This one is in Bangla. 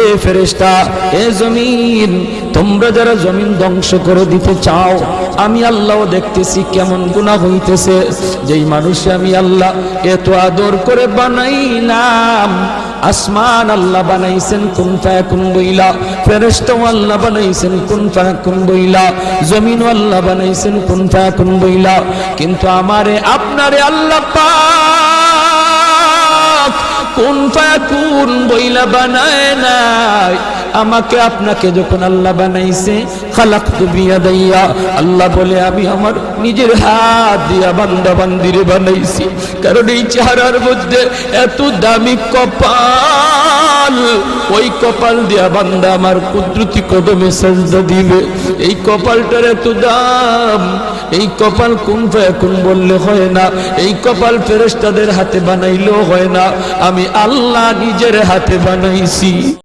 এ ফেরেশতা, এ জমিন, তোমরা যারা জমিন ধ্বংস করে দিতে চাও, আমি আল্লাহ দেখতেছি কেমন গুনাহ হইতেছে। যেই মানুষে আমি আল্লাহ এত আদর করে বানাইলাম, আসমান আল্লাহ বানাইছেন কুন ফায়াকুন বইলা, ফেরেশতা আল্লাহ বানাইছেন কুন ফায়াকুন বইলা, জমিন আল্লাহ বানাইছেন কুন ফায়াকুন বইলা, কিন্তু আমারে আপনারে আল্লাহ পাক কুন ফায়াকুন বইলা বানায় নাই। আমাকে আপনাকে যখন আল্লাহ বানাইছে, খালাকতু বিয়াদাইয়া, আল্লাহ বলে আমি আমার নিজের হাত দিয়া বান্দা বান্দিরে বানাইছি। কারণ এই চেহারার মধ্যে এত দামি কপাল, ওই কপাল দিয়া বান্দা আমার কুদরতি কদমে সাজদা দিবে। এই কপালটার এত দাম, এই কপাল কুন ফায়াকুন বললে হয় না, এই কপাল ফেরেশতাদের হাতে বানাইলেও হয় না, আমি আল্লাহ নিজের হাতে বানাইছি।